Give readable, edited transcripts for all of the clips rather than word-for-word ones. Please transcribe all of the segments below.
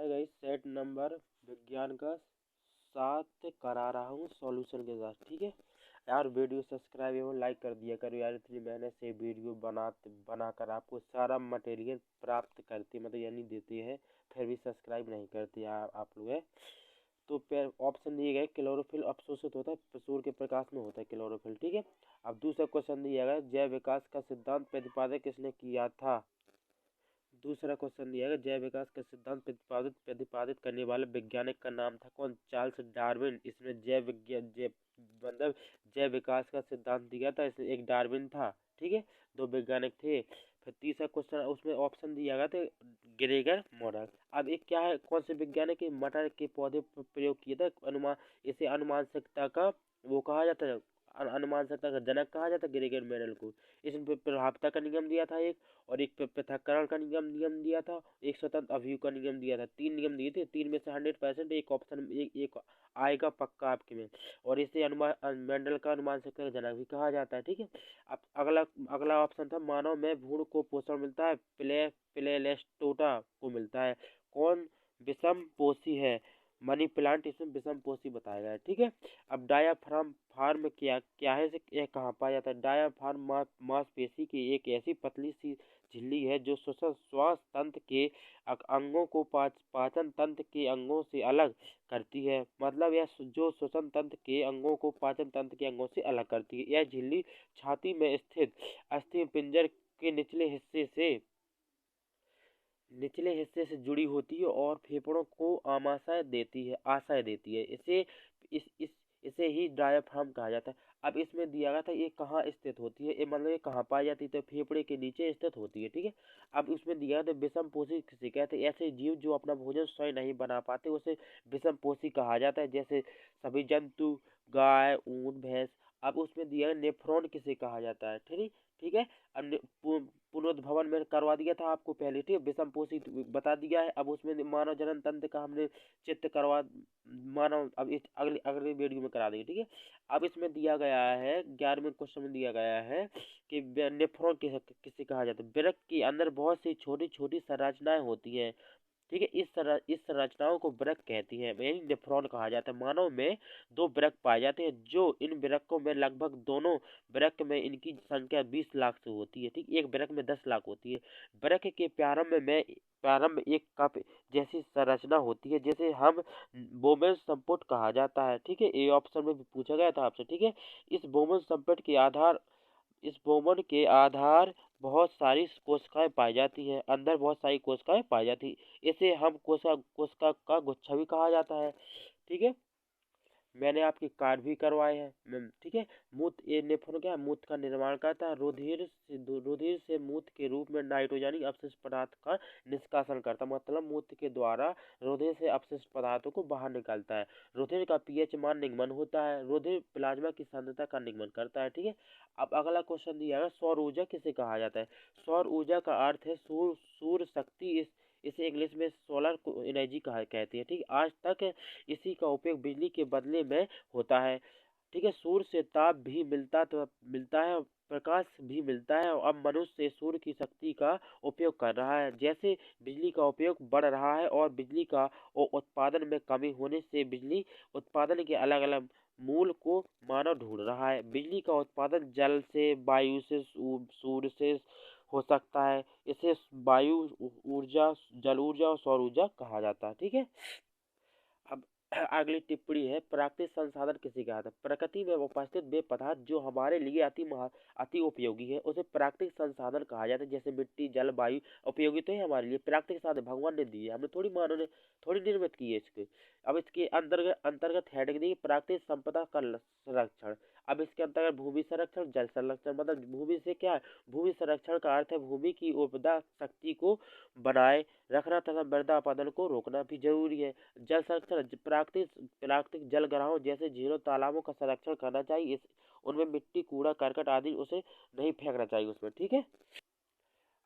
है guys set number विज्ञान का 7 करा रहा हूँ सॉल्यूशन के साथ। ठीक है यार, वीडियो सब्सक्राइब एवं लाइक कर दिया करो यार। इतनी मेहनत से वीडियो बनाकर आपको सारा मटेरियल प्राप्त करती मतलब यानी देती है, फिर भी सब्सक्राइब नहीं करती आप लोग है। तो फिर ऑप्शन दिए गए क्लोरोफिल अवशोषित होता है सूर्य के प्रकाश में होता है क्लोरोफिल। ठीक है, अब दूसरा क्वेश्चन दिया गया जैव विकास का सिद्धांत प्रतिपादन किसने किया था। दूसरा क्वेश्चन दिया गया जैव विकास का सिद्धांत प्रतिपादित करने वाले वैज्ञानिक का नाम था कौन। Charles Darwin. इसमें जैव विज्ञान मतलब जैव विकास का सिद्धांत दिया था, इसमें एक डार्विन था। ठीक है, दो वैज्ञानिक थे। फिर तीसरा क्वेश्चन उसमें ऑप्शन दिया गया था ग्रेगर मॉडल। अब एक क्या है, कौन से वैज्ञानिक के मटर के पौधे पर प्रयोग किया था अनुमान, इसे अनुमानसिकता का वो कहा जाता है, अनुमानसिकता का जनक कहा जाता है ग्रेगर मेडल को। इसमें प्रभावता का नियम दिया था एक, और एक पृथक्करण का नियम दिया था, एक स्वतंत्र अवयव का नियम दिया था। 3 नियम दिए थे, 3 में से 100% एक ऑप्शन एक आएगा पक्का आपके में। और इसे अनुमान मेंडल का अनुमानसिकता का जनक भी कहा जाता है। ठीक है, अब अगला अगला ऑप्शन था मानव में भ्रूण को पोषण मिलता है प्लेलेस्टोटा को मिलता है। कौन विषम पोषी है, मनी प्लांट इसमें विषम पोषी बताया गया है। ठीक है, अब डायाफ्राम फार्म क्या है, यह कहाँ पाया जाता है। डायाफ्राम मांसपेशी की एक ऐसी पतली सी झिल्ली है जो श्वास तंत्र के अंगों को पाचन तंत्र के अंगों से अलग करती है। मतलब यह जो श्वसन तंत्र के अंगों को पाचन तंत्र के अंगों से अलग करती है। यह झिल्ली छाती में स्थित अस्थि पिंजर के निचले हिस्से से जुड़ी होती है और फेफड़ों को आशय देती है। इसे ही डायाफ्राम कहा जाता है। अब इसमें दिया गया था ये कहाँ स्थित होती है, ये मतलब ये कहाँ पाई जाती है, तो फेफड़े के नीचे स्थित होती है। ठीक है, अब उसमें दिया गया था विषम पोषी किसे कहते हैं, ऐसे जीव जो अपना भोजन स्वयं नहीं बना पाते उसे विषम पोषी कहा जाता है, जैसे सभी जंतु, गाय, ऊंट, भैंस। अब उसमें दिया है नेफ्रॉन किसे कहा जाता है। ठीक है, अब पुनरुद्भवन में करवा दिया था आपको पहले। ठीक है, विषम पोषी बता दिया है। अब उसमें मानव जनन तंत्र का हमने चित्र करवा मानव अब इस अगले अगले वीडियो में करा देंगे। ठीक है, अब इसमें दिया गया है 11वें क्वेश्चन में दिया गया है कि नेफ्रॉन किसे कहा जाता है। वृक्क के अंदर बहुत सी छोटी छोटी संरचनाएं होती हैं। ठीक है, इस संरचनाओं को वृक्क कहती है, यानी नेफ्रॉन कहा जाता है। मानव में 2 वृक्क पाए जाते हैं, जो इन वृक्कों में लगभग दोनों वृक्क में इनकी संख्या 20 लाख से होती है। ठीक, एक वृक्क में 10 लाख होती है। वृक्क के प्रारंभ एक कप जैसी संरचना होती है, जिसे हम बोमेन संपुट कहा जाता है। ठीक है, ये ऑप्शन में भी पूछा गया था आपसे। ठीक है, इस बोमेन संपुट के आधार इस बोमन के आधार बहुत सारी कोशिकाएं पाई जाती हैं, अंदर बहुत सारी कोशिकाएं पाई जाती हैं। इसे हम कोशिका का गुच्छा भी कहा जाता है। ठीक है, मैंने आपके कार्ड भी करवाए हैं। ठीक है, मूत्र ये नेफ्रॉन क्या है, मूत्र का निर्माण करता है। रुधिर से मूत्र के रूप में नाइट्रोजनिक अपशिष्ट पदार्थ का निष्कासन करता है, मतलब मूत्र के द्वारा रुधिर से अपशिष्ट पदार्थों को बाहर निकालता है। रुधिर का पीएच मान निगमन होता है। रुधिर प्लाज्मा की सांद्रता का निगमन करता है। ठीक है, अब अगला क्वेश्चन दिया है सौर ऊर्जा किसे कहा जाता है। सौर ऊर्जा का अर्थ है सूर्य शक्ति, इसे इंग्लिश में सोलर एनर्जी कहा कहती है। ठीक है, आज तक इसी का उपयोग बिजली के बदले में होता है। ठीक है, सूर्य से ताप भी मिलता है, प्रकाश भी मिलता है। अब मनुष्य सूर्य की शक्ति का उपयोग कर रहा है। जैसे बिजली का उपयोग बढ़ रहा है और बिजली का उत्पादन में कमी होने से बिजली उत्पादन के अलग अलग मूल को मानव ढूंढ रहा है। बिजली का उत्पादन जल से, वायु से, सूर्य से हो सकता है। इसे वायु ऊर्जा, जल ऊर्जा और सौर ऊर्जा कहा जाता है। ठीक है, अब अगली टिप्पणी है प्राकृतिक संसाधन किसे कहा था। प्रकृति में उपस्थित वे पदार्थ जो हमारे लिए अति उपयोगी है उसे प्राकृतिक संसाधन कहा जाता है। जैसे मिट्टी, जल, वायु उपयोगी तो है हमारे लिए, प्राकृतिक साधन भगवान ने दिए, हमने थोड़ी मानव ने थोड़ी निर्मित की है इसके। अब इसके अंतर्गत हेडिंग दी प्राकृतिक संपदा का संरक्षण। अब इसके अंतर्गत भूमि संरक्षण, जल संरक्षण। मतलब भूमि से क्या है, भूमि संरक्षण का अर्थ है भूमि की उपदा शक्ति को बनाए रखना तथा मृदा अपरदन को रोकना भी जरूरी है। जल संरक्षण, प्राकृतिक जल ग्रहों जैसे झीलों, तालाबों का संरक्षण करना चाहिए। उनमें मिट्टी, कूड़ा करकट आदि उसे नहीं फेंकना चाहिए उसमें। ठीक है,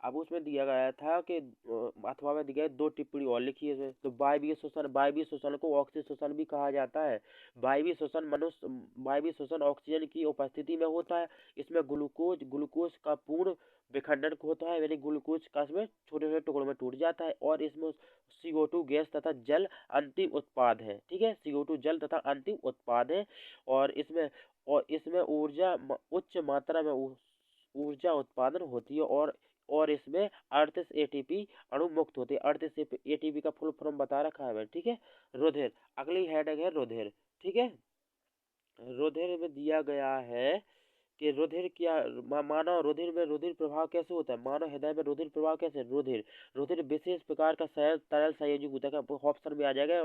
अब उसमें दिया गया था कि अथवा में दिया गया 2 टिप्पणी और लिखी है इसमें। तो वायवीय श्वसन को ऑक्सीजन श्वसन भी कहा जाता है। वायवीय श्वसन ऑक्सीजन की उपस्थिति में होता है। इसमें ग्लूकोज का पूर्ण विखंडन होता है, यानी ग्लूकोज का इसमें छोटे छोटे टुकड़ों में टूट जाता है, और इसमें CO2 गैस तथा जल अंतिम उत्पाद है। ठीक है, CO2 जल तथा अंतिम उत्पाद है। और इसमें उच्च मात्रा में ऊर्जा उत्पादन होती है, और इसमें 38 एटीपी अणु मुक्त होते हैं। 38 एटीपी का फुल फॉर्म बता रखा है मैंने। ठीक है, रुधिर, अगली हेडिंग है रुधिर। ठीक है, रुधिर में दिया गया है कि रुधिर क्या मानव रुधिर में रुधिर प्रवाह कैसे होता है, मानव हृदय में रुधिर प्रवाह कैसे, रुधिर रुधिर विशेष प्रकार का तरल संयोजी ऊतक है। ऑप्शन में आ जाएगा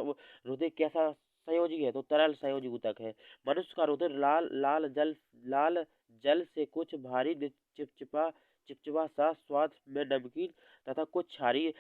रुधिर कैसा संयोजी है, तो तरल संयोजी ऊतक है। मनुष्य का रुधिर लाल जल से कुछ भारी चिपचिपा चिपचिपा सा स्वाद में नमकीन तथा कुछ क्षारीय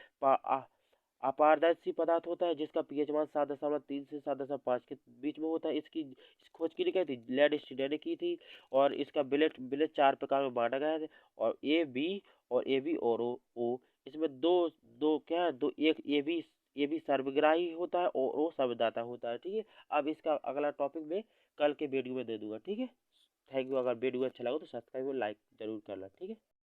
अपारदर्शी पदार्थ होता है, जिसका पीएच मान 7.3 से 7.5 के बीच में होता है। इस खोज की गई थी, लेड ने की थी। और इसका बिलेट 4 प्रकार में बांटा गया है, और ए बी और ओ। इसमें दो दो क्या है, दो एक ए बी सर्वग्राही होता है और ओ सर्वदाता होता है। ठीक है, अब इसका अगला टॉपिक मैं कल के वीडियो में दे दूंगा। ठीक है, थैंक यू। अगर वीडियो अच्छा लगा तो सब्सक्राइब और लाइक जरूर करना। ठीक है।